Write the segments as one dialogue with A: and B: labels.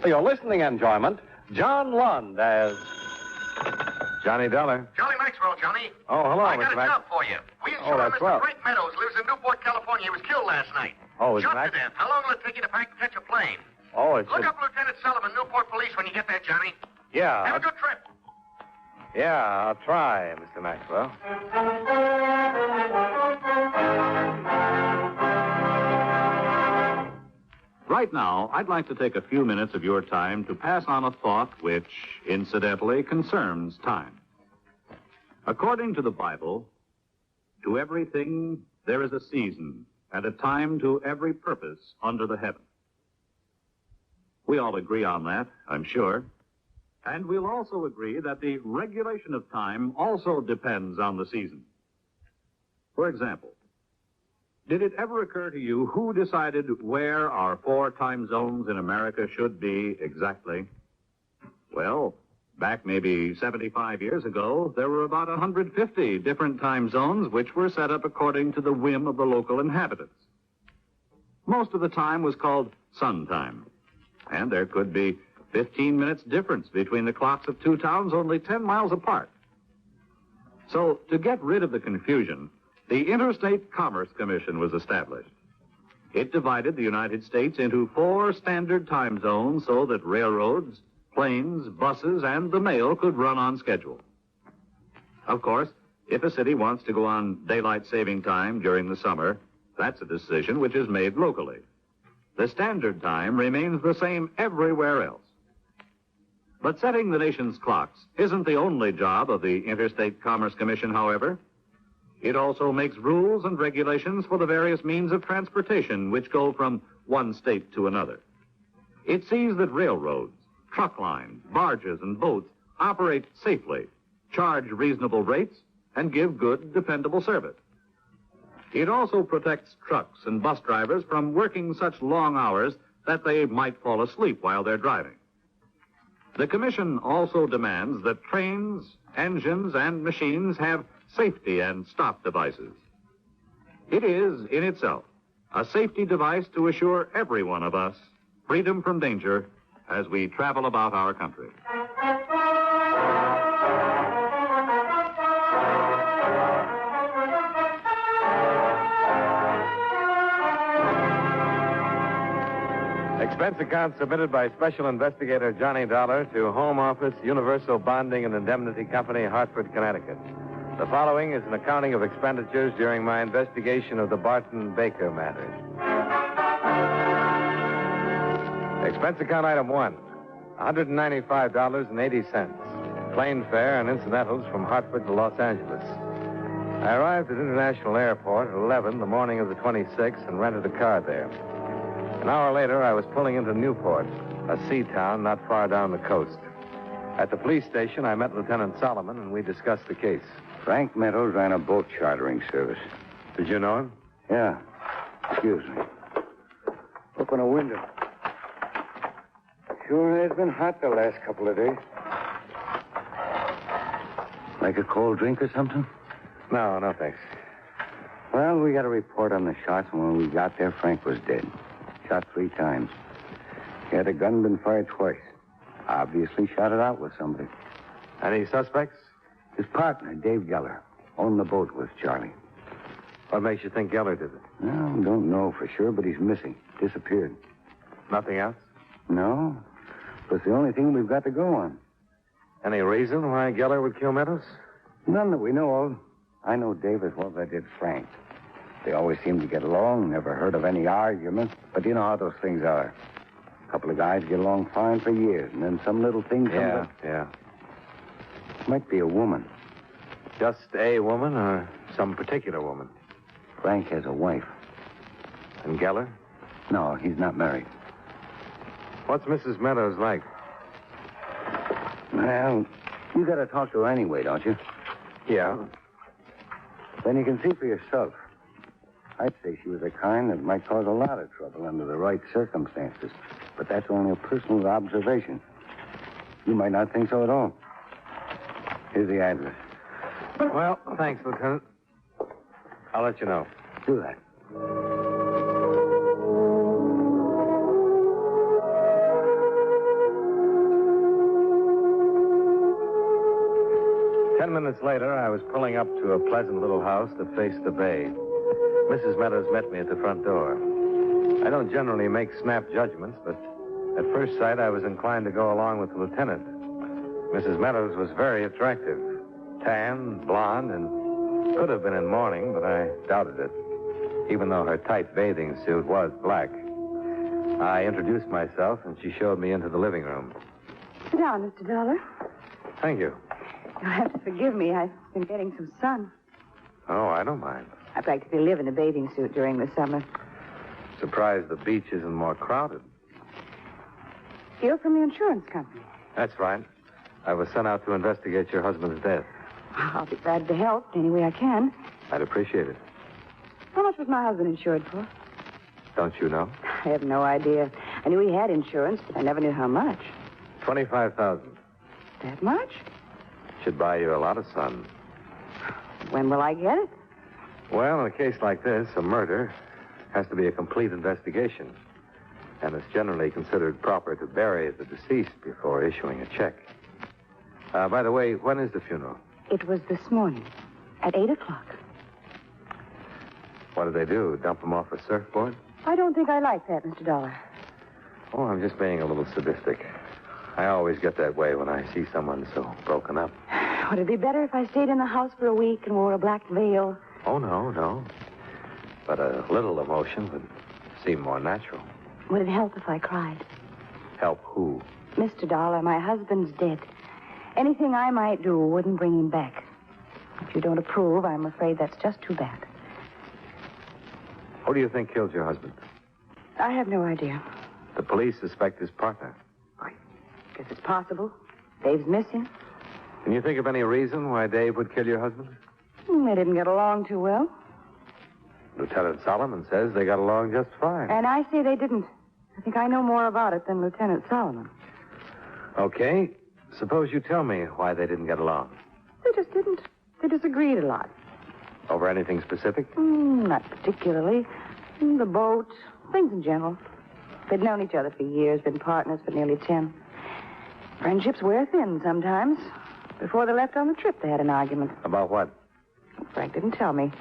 A: For your listening enjoyment, John Lund as Johnny Dollar.
B: Johnny Maxwell, Johnny.
A: Oh, hello,
B: I got
A: Mr.
B: a
A: Max.
B: job for you. We insured
A: that's
B: Mr.
A: swell.
B: Frank Meadows, lives in Newport, California. He was killed last night.
A: Oh, is
B: Shot
A: Max?
B: to death. How long will it take you to catch a plane?
A: Oh, it's...
B: Look up Lieutenant Sullivan, Newport Police, when you get there, Johnny.
A: Yeah.
B: Have a good trip.
A: Yeah, I'll try, Mr. Maxwell.
C: Right now, I'd like to take a few minutes of your time to pass on a thought which, incidentally, concerns time. According to the Bible, to everything there is a season and a time to every purpose under the heaven. We all agree on that, I'm sure. And we'll also agree that the regulation of time also depends on the season. For example, did it ever occur to you who decided where our 4 time zones in America should be exactly? Well, back maybe 75 years ago, there were about 150 different time zones which were set up according to the whim of the local inhabitants. Most of the time was called sun time, and there could be 15 minutes difference between the clocks of 2 towns only 10 miles apart. So, to get rid of the confusion, the Interstate Commerce Commission was established. It divided the United States into 4 standard time zones so that railroads, planes, buses, and the mail could run on schedule. Of course, if a city wants to go on daylight saving time during the summer, that's a decision which is made locally. The standard time remains the same everywhere else. But setting the nation's clocks isn't the only job of the Interstate Commerce Commission, however. It also makes rules and regulations for the various means of transportation which go from one state to another. It sees that railroads, truck lines, barges, and boats operate safely, charge reasonable rates, and give good, dependable service. It also protects trucks and bus drivers from working such long hours that they might fall asleep while they're driving. The Commission also demands that trains, engines, and machines have safety and stop devices. It is, in itself, a safety device to assure every one of us freedom from danger as we travel about our country.
A: Expense account submitted by Special Investigator Johnny Dollar to Home Office, Universal Bonding and Indemnity Company, Hartford, Connecticut. The following is an accounting of expenditures during my investigation of the Barton Baker matter. Expense account item 1, $195.80. Plane fare and incidentals from Hartford to Los Angeles. I arrived at International Airport at 11 the morning of the 26th and rented a car there. An hour later, I was pulling into Newport, a sea town not far down the coast. At the police station, I met Lieutenant Solomon, and we discussed the case.
D: Frank Meadows ran a boat chartering service.
A: Did you know him?
D: Yeah. Excuse me. Open a window. Sure has been hot the last couple of days. Like a cold drink or something?
A: No, thanks.
D: Well, we got a report on the shots, and when we got there, Frank was dead. Shot 3 times. He had a gun been fired twice. Obviously shot it out with somebody.
A: Any suspects?
D: His partner, Dave Geller, owned the boat with Charlie.
A: What makes you think Geller did it?
D: Well, don't know for sure, but he's missing. Disappeared.
A: Nothing else?
D: No. But it's the only thing we've got to go on.
A: Any reason why Geller would kill Meadows?
D: None that we know of. I know Dave as well as I did Frank. They always seem to get along. Never heard of any argument. But you know how those things are. A couple of guys get along fine for years, and then some little thing comes up.
A: Yeah.
D: Might be a woman.
A: Just a woman or some particular woman?
D: Frank has a wife.
A: And Geller?
D: No, he's not married.
A: What's Mrs. Meadows like?
D: Well, you got to talk to her anyway, don't you?
A: Yeah.
D: Then you can see for yourself. I'd say she was the kind that might cause a lot of trouble under the right circumstances. But that's only a personal observation. You might not think so at all. Here's the address.
A: Well, thanks, Lieutenant. I'll let you know.
D: Do that.
A: minutes later, I was pulling up to a pleasant little house that faced the bay. Mrs. Meadows met me at the front door. I don't generally make snap judgments, but at first sight, I was inclined to go along with the lieutenant. Mrs. Meadows was very attractive. Tan, blonde, and could have been in mourning, but I doubted it, even though her tight bathing suit was black. I introduced myself, and she showed me into the living room.
E: Sit down, Mr. Dollar.
A: Thank you.
E: You'll have to forgive me. I've been getting some sun.
A: Oh, I don't mind.
E: I practically live in a bathing suit during the summer.
A: Surprised the beach isn't more crowded.
E: You're from the insurance company.
A: That's right. I was sent out to investigate your husband's death.
E: I'll be glad to help any way I can.
A: I'd appreciate it.
E: How much was my husband insured for?
A: Don't you know?
E: I have no idea. I knew he had insurance, but I never knew how much.
A: $25,000.
E: That much?
A: Should buy you a lot of sun.
E: When will I get it?
A: Well, in a case like this, a murder has to be a complete investigation. And it's generally considered proper to bury the deceased before issuing a check. By the way, when is the funeral?
E: It was this morning at 8 o'clock.
A: What did they do? Dump him off a surfboard?
E: I don't think I like that, Mr. Dollar.
A: Oh, I'm just being a little sadistic. I always get that way when I see someone so broken up.
E: Would it be better if I stayed in the house for a week and wore a black veil?
A: Oh, no. But a little emotion would seem more natural.
E: Would it help if I cried?
A: Help who?
E: Mr. Dollar, my husband's dead. Anything I might do wouldn't bring him back. If you don't approve, I'm afraid that's just too bad.
A: Who do you think killed your husband?
E: I have no idea.
A: The police suspect his partner.
E: I guess it's possible. Dave's missing.
A: Can you think of any reason why Dave would kill your husband?
E: They didn't get along too well.
A: Lieutenant Solomon says they got along just fine.
E: And I say they didn't. I think I know more about it than Lieutenant Solomon.
A: Okay. Suppose you tell me why they didn't get along.
E: They just didn't. They disagreed a lot.
A: Over anything specific?
E: Not particularly. The boat, things in general. They'd known each other for years, been partners for nearly 10. Friendships wear thin sometimes. Before they left on the trip, they had an argument.
A: About what?
E: Frank didn't tell me.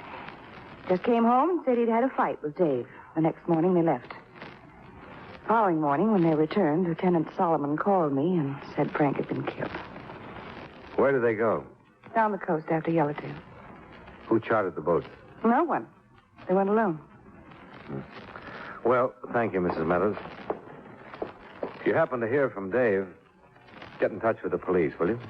E: Just came home and said he'd had a fight with Dave. The next morning, they left. The following morning, when they returned, Lieutenant Solomon called me and said Frank had been killed.
A: Where did they go?
E: Down the coast after Yellowtail.
A: Who chartered the boat?
E: No one. They went alone.
A: Well, thank you, Mrs. Meadows. If you happen to hear from Dave, get in touch with the police, will you?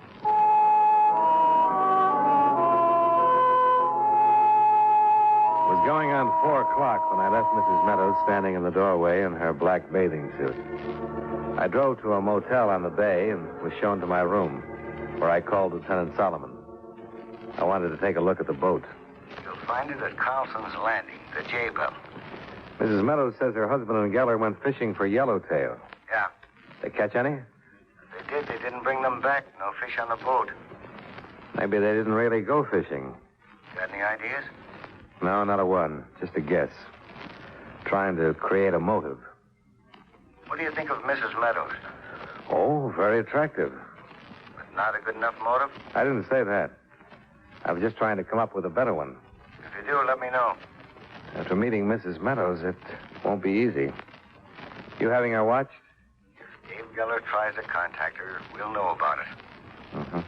A: It was going on 4 o'clock when I left Mrs. Meadows standing in the doorway in her black bathing suit. I drove to a motel on the bay and was shown to my room, where I called Lieutenant Solomon. I wanted to take a look at the boat.
D: You'll find it at Carlson's Landing, the J-Bell.
A: Mrs. Meadows says her husband and Geller went fishing for yellowtail.
D: Yeah.
A: They catch any?
D: They did. They didn't bring them back. No fish on the boat.
A: Maybe they didn't really go fishing.
D: Got any ideas?
A: No, not a one. Just a guess. Trying to create a motive.
D: What do you think of Mrs. Meadows?
A: Oh, very attractive.
D: But not a good enough motive?
A: I didn't say that. I was just trying to come up with a better one.
D: If you do, let me know.
A: After meeting Mrs. Meadows, it won't be easy. You having her watched?
D: If Dave Geller tries to contact her, we'll know about it.
A: Mm-hmm.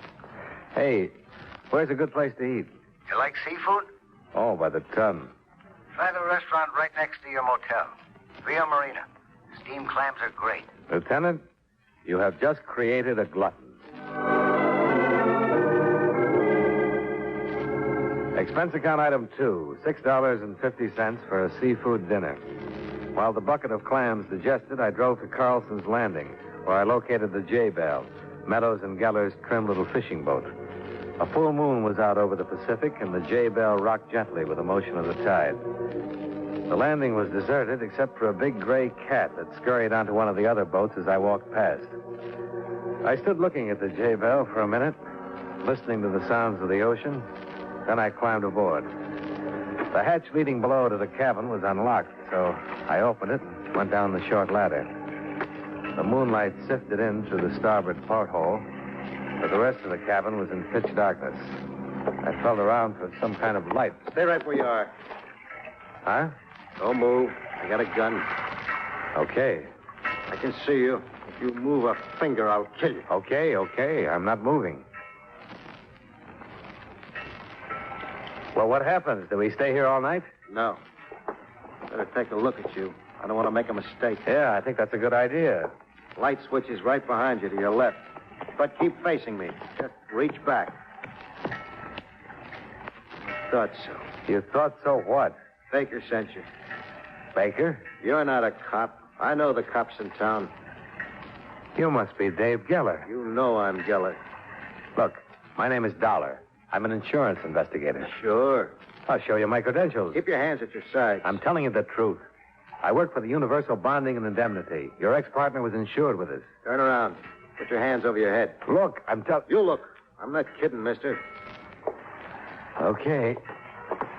A: Hey, where's a good place to eat?
D: You like seafood?
A: Oh, by the ton.
D: Try the restaurant right next to your motel. Via Marina. Steamed clams are great.
A: Lieutenant, you have just created a glutton. Expense account item 2, $6.50 for a seafood dinner. While the bucket of clams digested, I drove to Carlson's Landing, where I located the J-Bell, Meadows and Geller's trim little fishing boat. A full moon was out over the Pacific, and the J-Bell rocked gently with the motion of the tide. The landing was deserted except for a big gray cat that scurried onto one of the other boats as I walked past. I stood looking at the J-Bell for a minute, listening to the sounds of the ocean. Then I climbed aboard. The hatch leading below to the cabin was unlocked, so I opened it and went down the short ladder. The moonlight sifted in through the starboard porthole, but the rest of the cabin was in pitch darkness. I felt around for some kind of light.
F: Stay right where you are.
A: Huh?
F: Don't move. I got a gun.
A: Okay.
F: I can see you. If you move a finger, I'll kill you.
A: Okay. I'm not moving. Well, what happens? Do we stay here all night?
F: No. Better take a look at you. I don't want to make a mistake.
A: Yeah, I think that's a good idea.
F: Light switch is right behind you to your left. But keep facing me. Just reach back. I thought so.
A: You thought so what?
F: Baker sent you.
A: Baker?
F: You're not a cop. I know the cops in town.
A: You must be Dave Geller.
F: You know I'm Geller.
A: Look, my name is Dollar. I'm an insurance investigator.
F: Sure.
A: I'll show you my credentials.
F: Keep your hands at your sides.
A: I'm telling you the truth. I work for the Universal Bonding and Indemnity. Your ex-partner was insured with us.
F: Turn around. Put your hands over your head.
A: Look, I'm telling...
F: You look. I'm not kidding, mister.
A: Okay.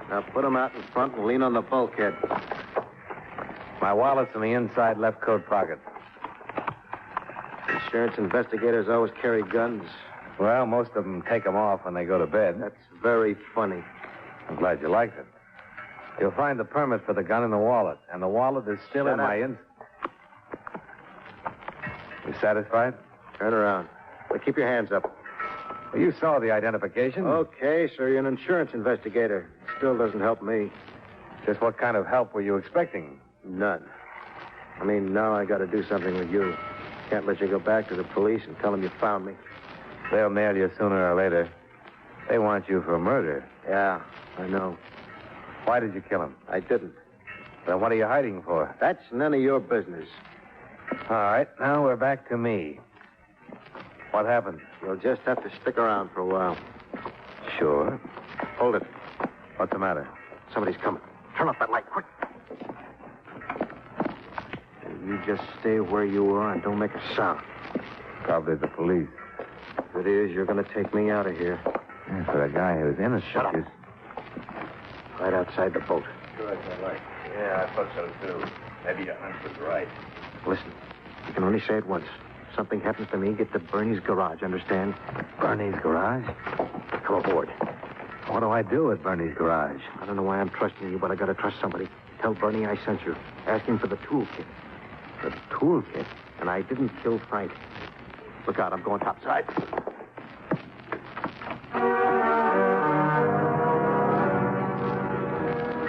F: Now put them out in front and lean on the bulkhead.
A: My wallet's in the inside left coat pocket.
F: Insurance investigators always carry guns.
A: Well, most of them take them off when they go to bed.
F: That's very funny.
A: I'm glad you liked it. You'll find the permit for the gun in the wallet, and the wallet is still in my... You satisfied?
F: Turn around. But keep your hands up.
A: Well, you saw the identification.
F: Okay, sir, you're an insurance investigator. Still doesn't help me.
A: Just what kind of help were you expecting?
F: None. I mean, now I got to do something with you. Can't let you go back to the police and tell them you found me.
A: They'll nail you sooner or later. They want you for murder.
F: Yeah, I know.
A: Why did you kill him?
F: I didn't.
A: Then what are you hiding for?
F: That's none of your business.
A: All right, now we're back to me. What happened?
F: You'll just have to stick around for a while.
A: Sure.
F: Hold it.
A: What's the matter?
F: Somebody's coming. Turn off that light, quick. You just stay where you are and don't make a sound.
A: Probably the police.
F: If it is, you're going to take me out of here.
A: Yeah, for a guy who's innocent.
F: Shut up. Right outside the boat.
A: Sure, that's all right. Yeah, I thought so, too. Maybe your hunch was right.
F: Listen, you can only say it once. If something happens to me, get to Bernie's garage, understand?
A: Bernie's garage?
F: Come aboard.
A: What do I do at Bernie's garage?
F: I don't know why I'm trusting you, but I got to trust somebody. Tell Bernie I sent you. Ask him for the toolkit.
A: The toolkit?
F: And I didn't kill Frank. Look out, I'm going topside.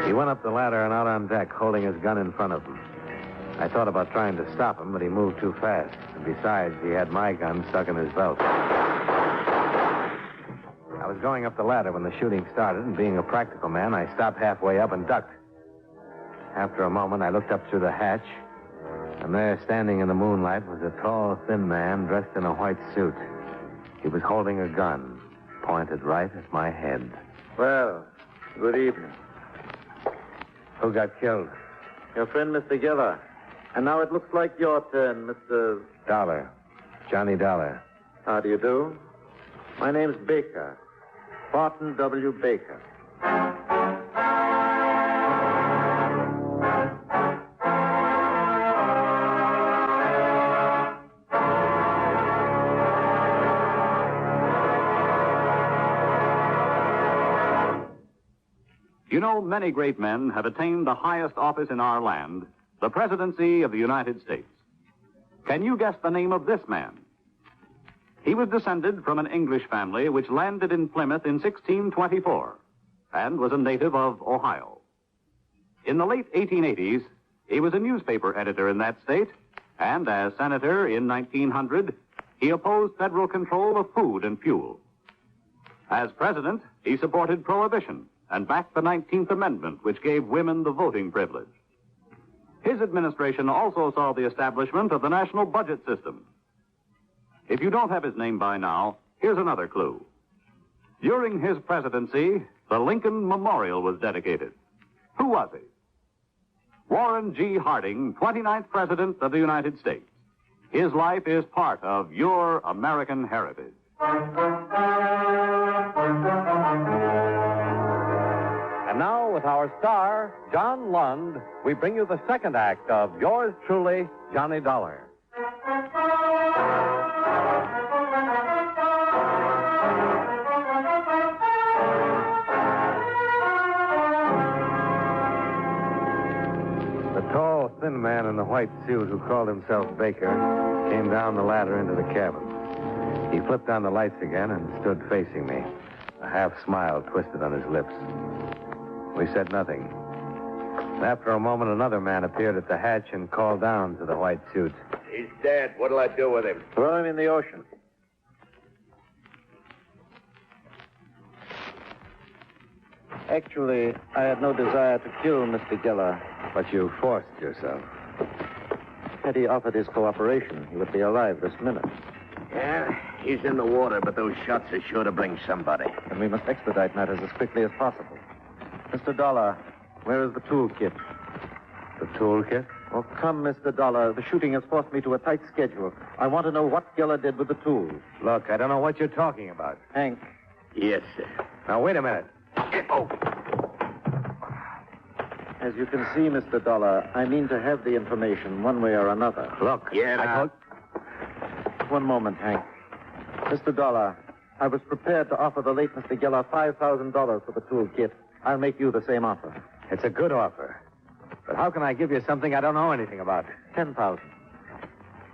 A: He went up the ladder and out on deck, holding his gun in front of him. I thought about trying to stop him, but he moved too fast. And besides, he had my gun stuck in his belt. I was going up the ladder when the shooting started, and being a practical man, I stopped halfway up and ducked. After a moment, I looked up through the hatch, and there, standing in the moonlight, was a tall, thin man dressed in a white suit. He was holding a gun, pointed right at my head.
F: Well, good evening.
A: Who got killed?
F: Your friend, Mr. Geller. And now it looks like your turn, Mr.
A: Dollar. Johnny Dollar.
F: How do you do? My name's Baker. Barton W. Baker.
C: You know, many great men have attained the highest office in our land, the presidency of the United States. Can you guess the name of this man? He was descended from an English family which landed in Plymouth in 1624 and was a native of Ohio. In the late 1880s, he was a newspaper editor in that state, and as senator in 1900, he opposed federal control of food and fuel. As president, he supported prohibition and backed the 19th Amendment, which gave women the voting privilege. His administration also saw the establishment of the national budget system. If you don't have his name by now, here's another clue. During his presidency, the Lincoln Memorial was dedicated. Who was he? Warren G. Harding, 29th President of the United States. His life is part of your American heritage.
G: And now, with our star, John Lund, we bring you the second act of yours truly, Johnny Dollar.
A: white suit who called himself Baker came down the ladder into the cabin. He flipped on the lights again and stood facing me, a half smile twisted on his lips. We said nothing. After a moment, another man appeared at the hatch and called down to the white suit.
B: He's dead. What'll I do with him?
F: Throw him in the ocean. Actually, I had no desire to kill Mr. Geller.
A: But you forced yourself.
F: Had he offered his cooperation, he would be alive this minute.
B: Yeah, he's in the water, but those shots are sure to bring somebody.
F: And we must expedite matters as quickly as possible. Mr. Dollar, where is the toolkit?
A: The toolkit?
F: Oh, come, Mr. Dollar. The shooting has forced me to a tight schedule. I want to know what Geller did with the tools.
A: Look, I don't know what you're talking about.
F: Hank.
B: Yes, sir.
A: Now, wait a minute.
B: Oh.
F: As you can see, Mr. Dollar, I mean to have the information one way or another.
A: Look.
B: Yeah,
A: I
B: now.
F: One moment, Hank. Mr. Dollar, I was prepared to offer the late Mr. Geller $5,000 for the toolkit. I'll make you the same offer.
A: It's a good offer. But how can I give you something I don't know anything about?
F: $10,000.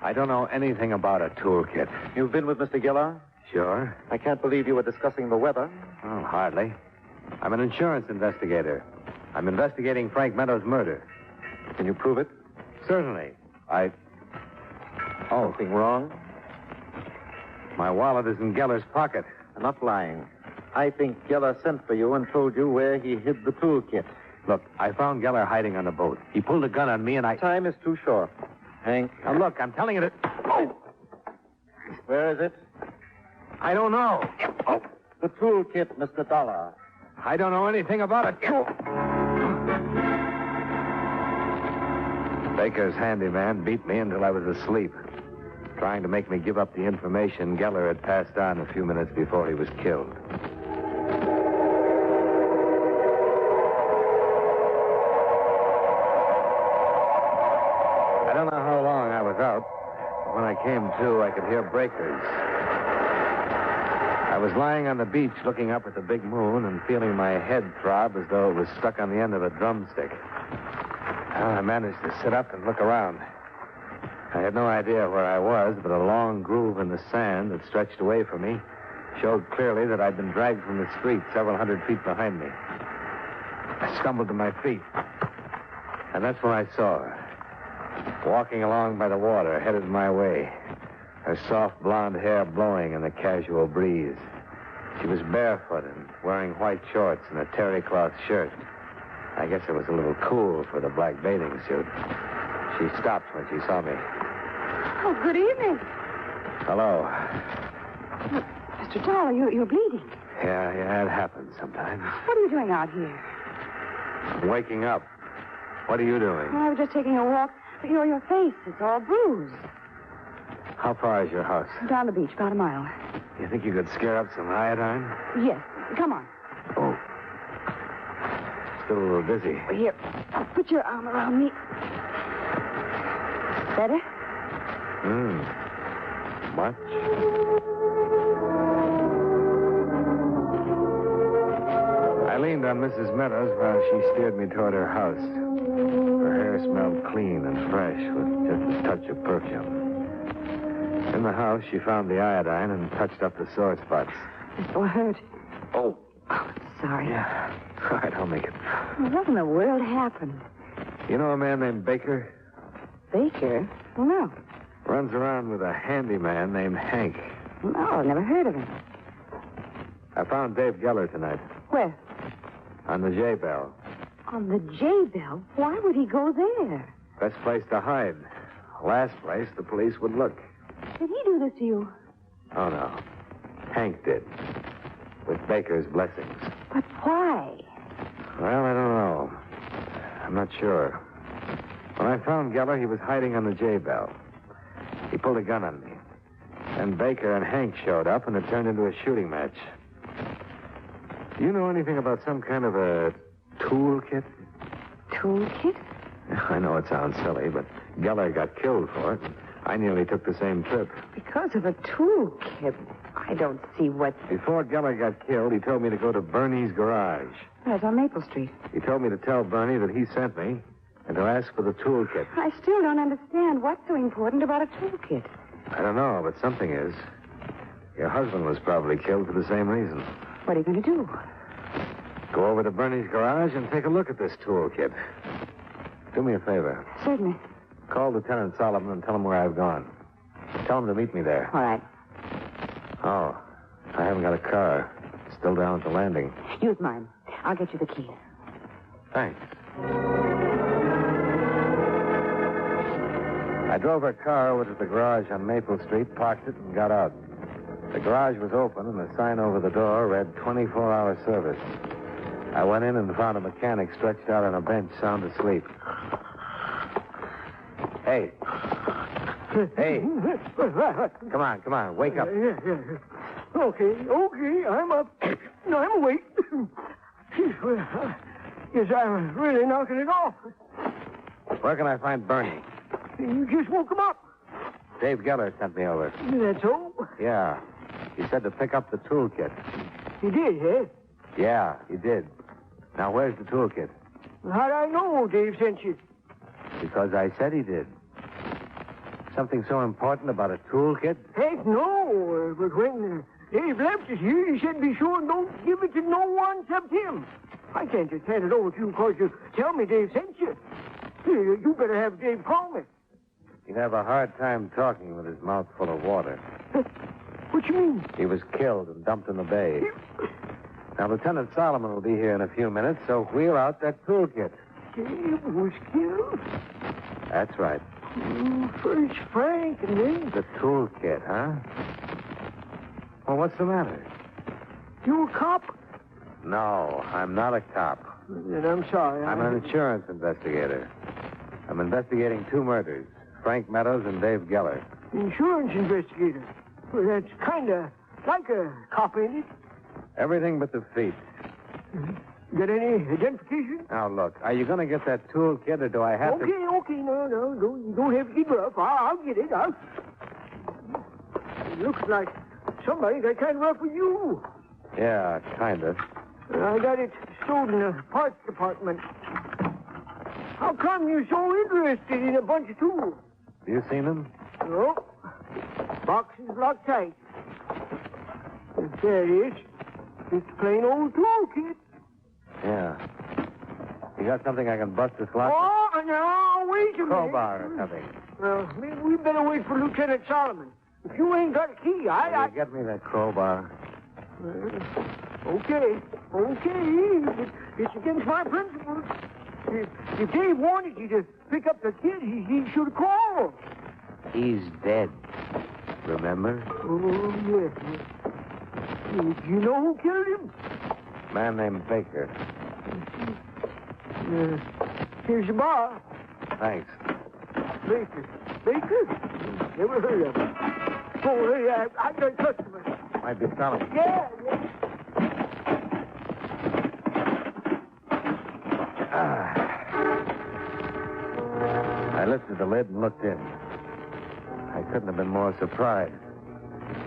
A: I don't know anything about a toolkit.
F: You've been with Mr. Geller?
A: Sure.
F: I can't believe you were discussing the weather.
A: Oh, hardly. I'm an insurance investigator. I'm investigating Frank Meadows' murder.
F: Can you prove it?
A: Certainly. Oh,
F: Something wrong?
A: my wallet is in Geller's pocket.
F: I'm not lying. I think Geller sent for you and told you where he hid the toolkit.
A: Look, I found Geller hiding on the boat. He pulled a gun on me and I...
F: Time is too short. Hank.
A: Now, look, I'm telling you that... Oh!
F: Where is it?
A: I don't know.
F: Oh. The toolkit, Mr. Dollar.
A: I don't know anything about it. Baker's handyman beat me until I was asleep, trying to make me give up the information Geller had passed on a few minutes before he was killed. I don't know how long I was out. When I came to, I could hear breakers. I was lying on the beach looking up at the big moon and feeling my head throb as though it was stuck on the end of a drumstick. I managed to sit up and look around. I had no idea where I was, but a long groove in the sand that stretched away from me showed clearly that I'd been dragged from the street several hundred feet behind me. I stumbled to my feet, and that's when I saw her, walking along by the water, headed my way, her soft blonde hair blowing in the casual breeze. She was barefoot and wearing white shorts and a terry cloth shirt. I guess it was a little cool for the black bathing suit. She stopped when she saw me.
E: Oh, good evening.
A: Hello.
E: Mr. Dollar, you're bleeding.
A: Yeah, it happens sometimes.
E: What are you doing out here?
A: I'm waking up. What are you doing?
E: Oh, I was just taking a walk. Your face is all bruised.
A: How far is your house?
E: Down the beach, about a mile.
A: You think you could scare up some iodine?
E: Yes. Come on.
A: Oh. Still a little dizzy.
E: Here, put your arm around me. Better?
A: Much? I leaned on Mrs. Meadows while she steered me toward her house. Her hair smelled clean and fresh with just a touch of perfume. In the house, she found the iodine and touched up the sore spots.
E: It still hurt.
A: Oh.
E: Sorry.
A: Yeah. All right, I'll make it.
E: What in the world happened?
A: You know a man named Baker?
E: Baker? No.
A: Runs around with a handyman named Hank.
E: No, I've never heard of him.
A: I found Dave Geller tonight
E: Where?
A: on the J-Bell.
E: On the J-Bell? Why would he go there?
A: Best place to hide. Last place the police would look.
E: Did he do this to you?
A: Oh, no. Hank did. With Baker's blessings.
E: But why?
A: Well, I don't know. I'm not sure. When I found Geller, he was hiding on the J-Bell. He pulled a gun on me. Then Baker and Hank showed up, and it turned into a shooting match. Do you know anything about some kind of a toolkit?
E: Toolkit?
A: I know it sounds silly, but Geller got killed for it. I nearly took the same trip.
E: Because of a toolkit. I don't see what...
A: Before Geller got killed, he told me to go to Bernie's garage.
E: That's on Maple Street.
A: He told me to tell Bernie that he sent me and to ask for the toolkit.
E: I still don't understand what's so important about a toolkit.
A: I don't know, but something is. Your husband was probably killed for the same reason.
E: What are you going to do?
A: Go over to Bernie's garage and take a look at this toolkit. Do me a favor.
E: Certainly.
A: Call Lieutenant Solomon and tell him where I've gone. Tell him to meet me there.
E: All right.
A: Oh, I haven't got a car. Still down at the landing.
E: Use mine. I'll get you the key.
A: Thanks. I drove her car over to the garage on Maple Street, parked it, and got out. The garage was open, and the sign over the door read 24-hour service. I went in and found a mechanic stretched out on a bench, sound asleep. Hey. Hey. Come on. Wake up.
H: Okay, I'm up. No, I'm awake. Guess I'm really knocking it off.
A: Where can I find Bernie?
H: You just woke him up.
A: Dave Geller sent me over.
H: That's all?
A: Yeah. He said to pick up the toolkit.
H: He did, eh?
A: Yeah, he did. Now, where's the toolkit?
H: How'd I know Dave sent you?
A: Because I said he did. Something so important about a toolkit?
H: Heck, no. But when Dave left us here, he said be sure and don't give it to no one except him. I can't just hand it over to you because you tell me Dave sent you. You better have Dave call me.
A: He'd have a hard time talking with his mouth full of water.
H: What you mean?
A: He was killed and dumped in the bay. Now, Lieutenant Solomon will be here in a few minutes, so wheel out that toolkit.
H: Dave was killed?
A: That's right.
H: First Frank and then...
A: The toolkit, huh? Well, what's the matter?
H: You a cop?
A: No, I'm not a cop.
H: Then I'm sorry.
A: I'm an insurance investigator. I'm investigating 2 murders, Frank Meadows and Dave Geller.
H: Insurance investigator? Well, that's kind of like a cop, ain't it?
A: Everything but the feet.
H: Got any identification?
A: Now, look, are you going to get that toolkit, or do I have to...
H: Okay, no, you don't have to get rough. I'll get it. It looks like somebody got kind of rough with you.
A: Yeah, kind of.
H: I got it stored in the parts department. How come you're so interested in a bunch of tools?
A: Have you seen them?
H: No. Box is locked tight. There it is. Just a plain old toolkit.
A: Yeah. You got something I can bust this lock?
H: Oh, no, wait a minute.
A: Crowbar or something.
H: Well, maybe we better wait for Lieutenant Solomon. If you ain't got a key,
A: Will you get me that crowbar?
H: Okay. It's against my principles. If Dave wanted you to pick up the kid, he should have called.
A: He's dead. Remember?
H: Oh, yes. Do you know who killed him?
A: Man named Baker.
H: Here's your bar.
A: Thanks.
H: Baker? Never heard of him. Oh, hey, I got a customer.
A: Might be Solomon.
H: Yeah.
A: I lifted the lid and looked in. I couldn't have been more surprised.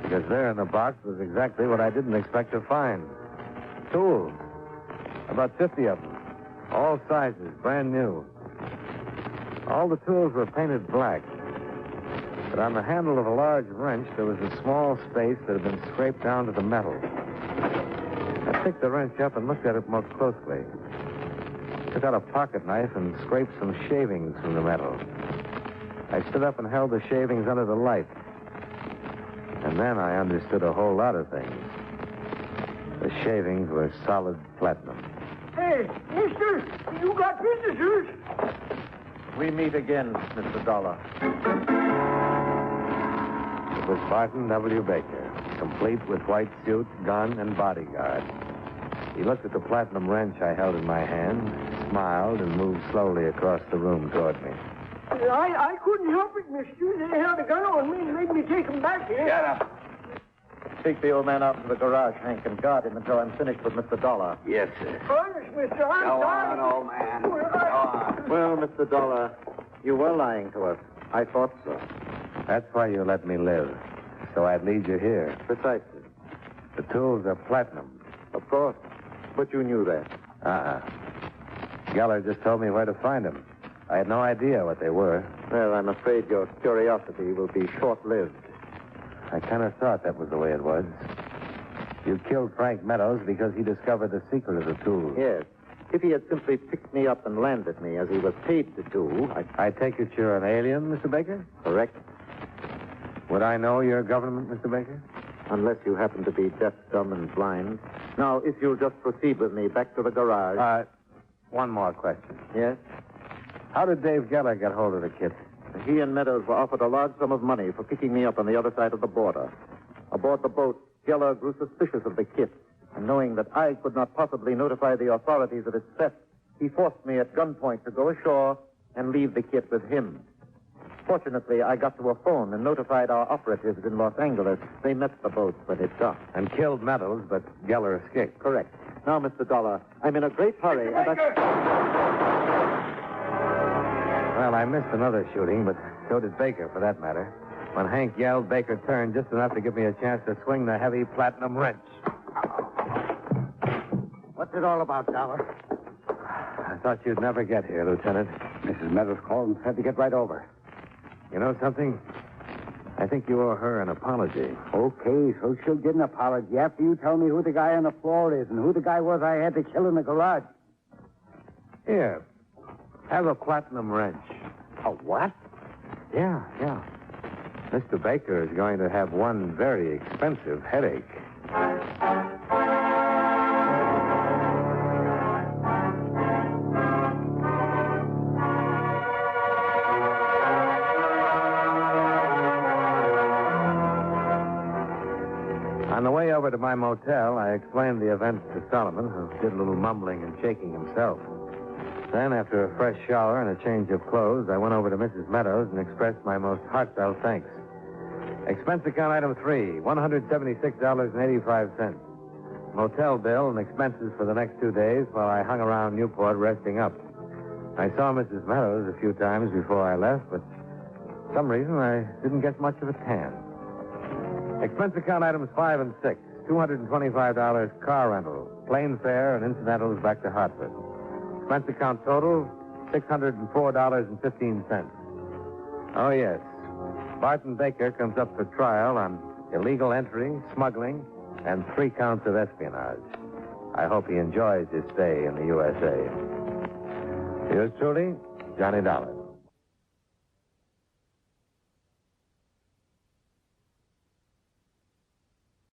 A: Because there in the box was exactly what I didn't expect to find. Tools. About 50 of them. All sizes, brand new. All the tools were painted black. But on the handle of a large wrench, there was a small space that had been scraped down to the metal. I picked the wrench up and looked at it more closely. Took out a pocket knife and scraped some shavings from the metal. I stood up and held the shavings under the light. And then I understood a whole lot of things. The shavings were solid platinum.
H: Hey, mister, you got visitors.
F: We meet again, Mr. Dollar.
A: It was Barton W. Baker, complete with white suit, gun, and bodyguard. He looked at the platinum wrench I held in my hand, smiled, and moved slowly across the room toward me.
H: I couldn't help it, mister. They held a gun on me and made me take them back here.
F: Get up. Take the old man out to the garage, Hank, and guard him until I'm finished with Mr. Dollar.
B: Yes, sir.
H: Honest, mister, I'm
B: Go
H: sorry.
B: on, old man. Go on.
F: Well, Mr. Dollar, you were lying to us. I thought so.
A: That's why you let me live, so I'd lead you here.
F: Precisely.
A: The tools are platinum.
F: Of course. But you knew that.
A: Geller just told me where to find them. I had no idea what they were.
F: Well, I'm afraid your curiosity will be short-lived.
A: I kind of thought that was the way it was. You killed Frank Meadows because he discovered the secret of the tools.
F: Yes. If he had simply picked me up and landed me, as he was paid to do,
A: I take it you're an alien, Mr. Baker?
F: Correct.
A: Would I know your government, Mr. Baker?
F: Unless you happen to be deaf, dumb, and blind. Now, if you'll just proceed with me back to the garage.
A: One more question.
F: Yes?
A: How did Dave Geller get hold of the kit?
F: He and Meadows were offered a large sum of money for picking me up on the other side of the border. Aboard the boat, Geller grew suspicious of the kit. And knowing that I could not possibly notify the authorities of its theft, he forced me at gunpoint to go ashore and leave the kit with him. Fortunately, I got to a phone and notified our operatives in Los Angeles. They met the boat when it docked.
A: And killed Meadows, but Geller escaped.
F: Correct. Now, Mr. Dollar, I'm in a great hurry.
A: Well, I missed another shooting, but so did Baker, for that matter. When Hank yelled, Baker turned just enough to give me a chance to swing the heavy platinum wrench.
D: What's it all about, Dollar?
A: I thought you'd never get here, Lieutenant.
D: Mrs. Meadows called and said to get right over.
A: You know something? I think you owe her an apology.
D: Okay, so she'll get an apology after you tell me who the guy on the floor is and who the guy was I had to kill in the garage.
A: Here, have a platinum wrench.
D: A what?
A: Yeah. Mr. Baker is going to have one very expensive headache. On the way over to my motel, I explained the events to Solomon, who did a little mumbling and shaking himself. Then, after a fresh shower and a change of clothes, I went over to Mrs. Meadows and expressed my most heartfelt thanks. Expense account item 3, $176.85. Motel bill and expenses for the next 2 days while I hung around Newport resting up. I saw Mrs. Meadows a few times before I left, but for some reason I didn't get much of a tan. Expense account items 5 and 6, $225 car rental, plane fare, and incidentals back to Hartford. Expense account total, $604.15. Oh, yes. Barton Baker comes up for trial on illegal entry, smuggling, and 3 counts of espionage. I hope he enjoys his stay in the USA. Yours truly, Johnny Dollar.